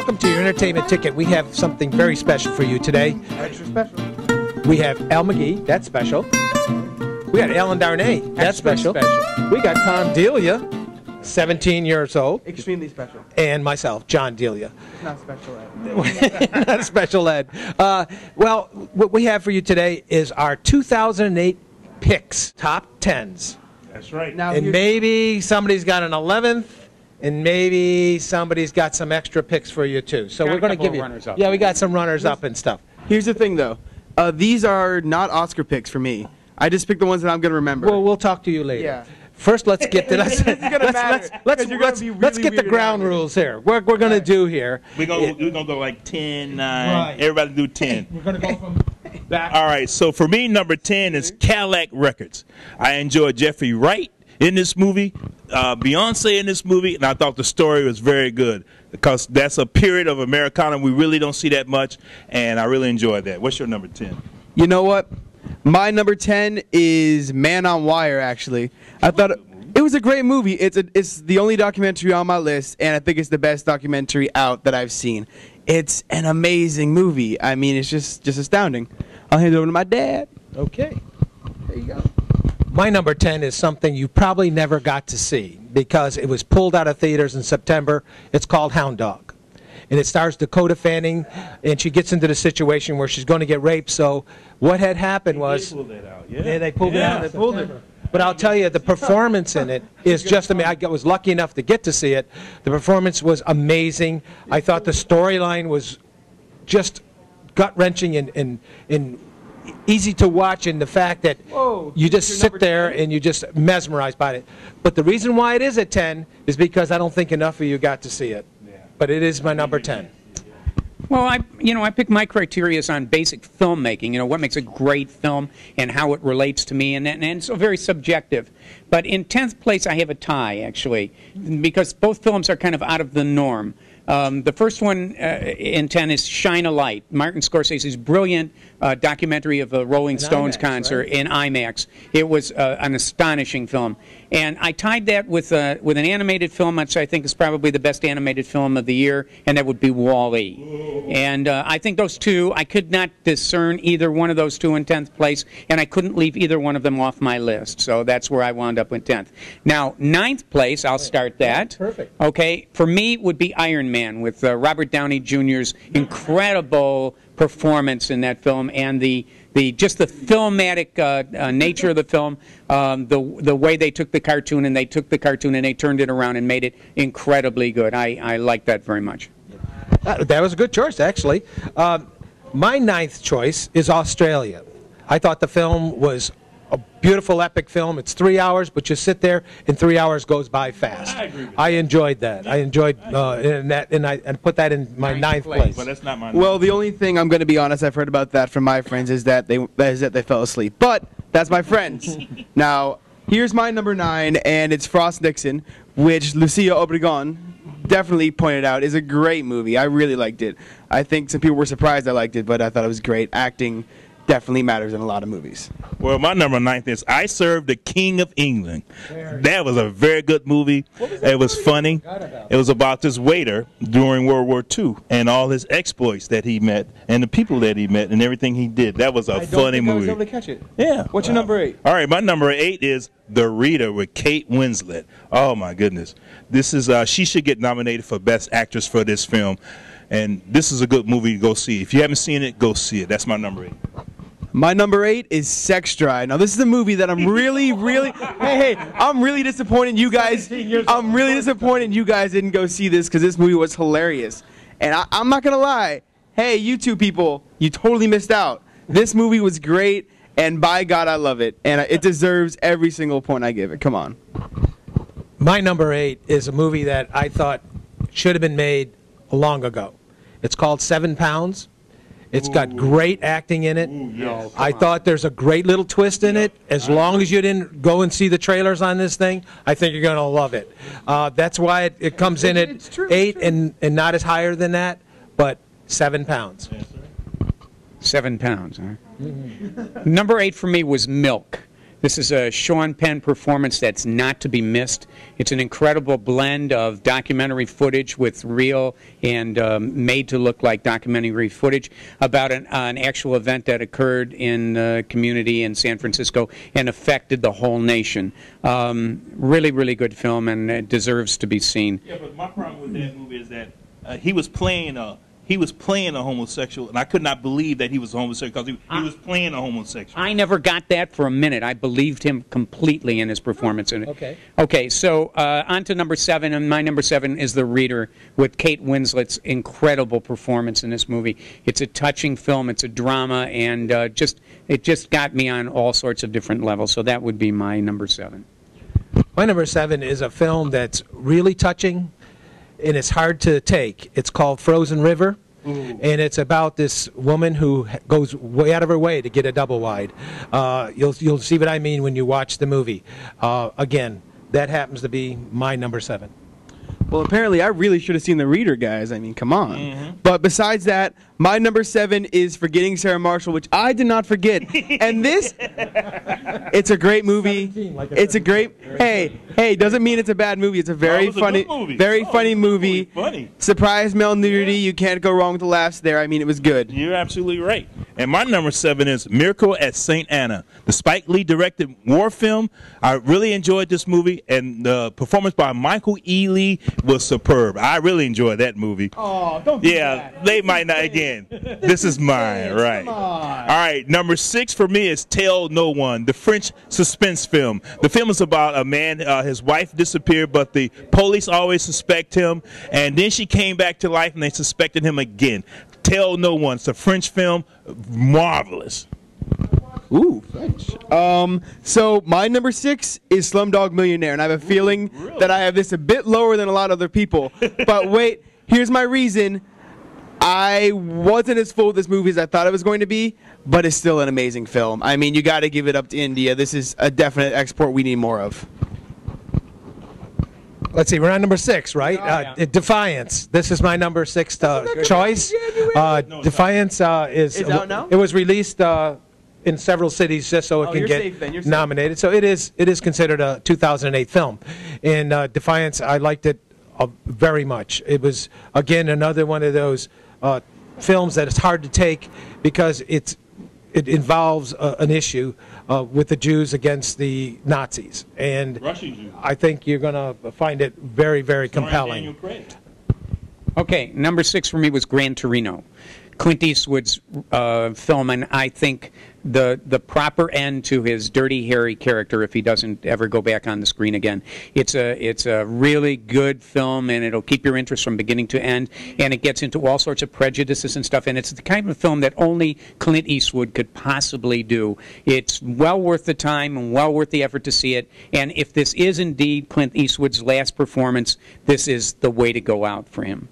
welcome to your entertainment ticket. We have something very special for you today. Extra special. We have Al McGee, that's special. We got Ellen Darnay, that's special. We got Tom Delia, 17 years old. Extremely special. And myself, John Delia. Not special ed. Not special ed. Well, what we have for you today is our 2008 picks, top 10s. That's right. Now, And maybe somebody's got an 11th, and maybe somebody's got some extra picks for you too. So Got we're a going to couple give of you. runners up. Yeah, we got some runners up and stuff. here's the thing, though. These are not Oscar picks for me. I just picked the ones that I'm going to remember. Well, we'll talk to you later. Yeah. First, let's get to This is gonna matter, 'cause you're gonna be let's really get the weirded ground out here. rules here. What we're going to do here. We're gonna go like 10, 9. Right. Everybody do 10. We're going to go from back. All right. So for me, number 10 is Cadillac Records. I enjoyed Jeffrey Wright in this movie, Beyonce in this movie, and I thought the story was very good because that's a period of Americana we really don't see that much, and I really enjoyed that. What's your number 10? You know what? My number 10 is Man on Wire, actually. I thought it was a great movie. It's the only documentary on my list, and I think it's the best documentary out that I've seen. It's an amazing movie. I mean, it's just astounding. I'll hand it over to my dad. Okay. There you go. My number 10 is something you probably never got to see because it was pulled out of theaters in September. It's called Hound Dog. And it stars Dakota Fanning, and she gets into the situation where she's going to get raped. So what had happened was... They pulled it out, yeah. Yeah, they pulled it out. they pulled it. But I'll tell you, the performance in it is just amazing. I was lucky enough to get to see it. The performance was amazing. I thought the storyline was just gut-wrenching and easy to watch, in the fact that Whoa, you just your sit number there 10? and you just mesmerized by it. But the reason why it is at 10 is because I don't think enough of you got to see it. But it is my number 10. Well, I pick my criteria on basic filmmaking. What makes a great film and how it relates to me, and it's so very subjective. But in 10th place, I have a tie, actually, because both films are kind of out of the norm. The first one in 10 is Shine a Light, Martin Scorsese's brilliant documentary of a Rolling Stones IMAX, concert right? in IMAX. It was an astonishing film. And I tied that with an animated film, which I think is probably the best animated film of the year, and that would be Wall-E. And I think those two, I could not discern either one of those two in 10th place, and I couldn't leave either one of them off my list. So that's where I wound up with 10th. Now, 9th place, I'll start that. Perfect. Okay, for me would be Iron Man with Robert Downey Jr.'s incredible performance in that film, and just the filmatic nature of the film, the way they took the cartoon and they turned it around and made it incredibly good. I like that very much. That was a good choice, actually. My 9th choice is Australia. I thought the film was a beautiful, epic film. It's 3 hours, but you sit there, and 3 hours goes by fast. I agree with I enjoyed that. I enjoyed and I put that in my 9th place. But that's not my Well, the only thing I'm going to be honest, I've heard about that from my friends, is that they fell asleep. But that's my friends. Now, here's my number 9, and it's Frost Nixon, which Lucia Obregon definitely pointed out is a great movie. I really liked it. I think some people were surprised I liked it, but I thought it was great. Acting definitely matters in a lot of movies. Well, my number 9 is I Serve the King of England. That was a very good movie. It was funny. It was about this waiter during World War II and all his exploits that he met and the people that he met and everything he did. That was a funny movie. I was able to catch it. Yeah. What's your number 8? All right, my number 8 is The Reader with Kate Winslet. Oh my goodness, this is she should get nominated for Best Actress for this film, and this is a good movie to go see. If you haven't seen it, go see it. That's my number 8. My number 8 is Sex Drive. Now, this is a movie that I'm really, I'm really disappointed you guys. I'm really disappointed you guys didn't go see this, because this movie was hilarious. And I'm not gonna lie. Hey, you two people, you totally missed out. This movie was great, and by God, I love it, and it deserves every single point I give it. Come on. My number 8 is a movie that I thought should have been made long ago. It's called 7 Pounds. It's got great acting in it. I thought there's a great little twist in it. As long as you didn't go and see the trailers on this thing, I think you're going to love it. That's why it comes in at 8 and not as higher than that, but 7 pounds. 7 pounds, huh? Number 8 for me was Milk. This is a Sean Penn performance that's not to be missed. It's an incredible blend of documentary footage with real and made to look like documentary footage about an actual event that occurred in the community in San Francisco and affected the whole nation. Really, really good film, and it deserves to be seen. Yeah, but my problem with that movie is that he was playing a homosexual, and I could not believe that he was a homosexual because he was playing a homosexual. I never got that for a minute. I believed him completely in his performance in it. Okay. Okay, so on to number 7, and my number 7 is The Reader with Kate Winslet's incredible performance in this movie. It's a touching film, it's a drama, and it just got me on all sorts of different levels, so that would be my number 7. My number 7 is a film that's really touching, and it's hard to take. It's called Frozen River, and it's about this woman who goes way out of her way to get a double wide. You'll see what I mean when you watch the movie. Again, that happens to be my number 7. Well, apparently I really should have seen The Reader, guys. I mean, come on. But besides that, my number 7 is Forgetting Sarah Marshall, which I did not forget. And this, it's a great movie. It's a great, hey, doesn't mean it's a bad movie. It's a very funny movie. Funny. Surprise male nudity. You can't go wrong with the laughs there. I mean, it was good. You're absolutely right. And my number 7 is Miracle at St. Anna, the Spike Lee directed war film. I really enjoyed this movie, and the performance by Michael E. Lee was superb. I really enjoyed that movie. Oh, don't do that. They might not again. This is mine, right? All right, number 6 for me is Tell No One, the French suspense film. The film is about a man, his wife disappeared, but the police always suspect him, and then she came back to life and they suspected him again. Tell No One. It's a French film, marvelous. Ooh, French. So my number 6 is Slumdog Millionaire, and I have a feeling that I have this a bit lower than a lot of other people. But wait, here's my reason. I wasn't as full with this movie as I thought it was going to be, but it's still an amazing film. I mean, you got to give it up to India. This is a definite export we need more of. Let's see, we're on number 6, right? Defiance. This is my number 6 choice. Defiance is out now? It was released in several cities just so it can get nominated. So it is considered a 2008 film. And Defiance, I liked it very much. It was, again, another one of those films that is hard to take because it involves an issue with the Jews against the Nazis, and Russian Jews. I think you're going to find it very, very compelling. Okay, number 6 for me was Gran Torino, Clint Eastwood's film, and I think the proper end to his Dirty Harry character if he doesn't ever go back on the screen again. It's a really good film, and it'll keep your interest from beginning to end, and it gets into all sorts of prejudices and stuff, and it's the kind of film that only Clint Eastwood could possibly do. It's well worth the time and well worth the effort to see it, and if this is indeed Clint Eastwood's last performance, this is the way to go out for him.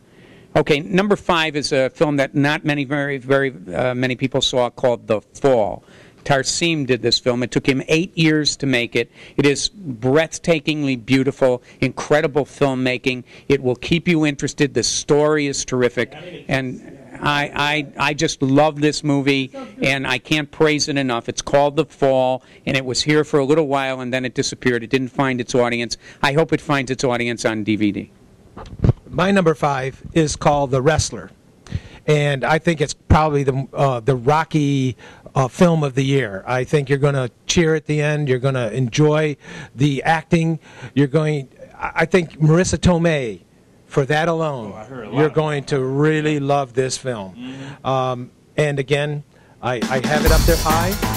Okay, number 5 is a film that not many, very many people saw called The Fall. Tarsim did this film. It took him 8 years to make it. It is breathtakingly beautiful, incredible filmmaking. It will keep you interested. The story is terrific. And I just love this movie, and I can't praise it enough. It's called The Fall, and it was here for a little while, and then it disappeared. It didn't find its audience. I hope it finds its audience on DVD. My number 5 is called The Wrestler, and I think it's probably the Rocky film of the year. I think you're going to cheer at the end. You're going to enjoy the acting. I think Marissa Tomei, for that alone, you're going to really love this film. And again, I have it up there high.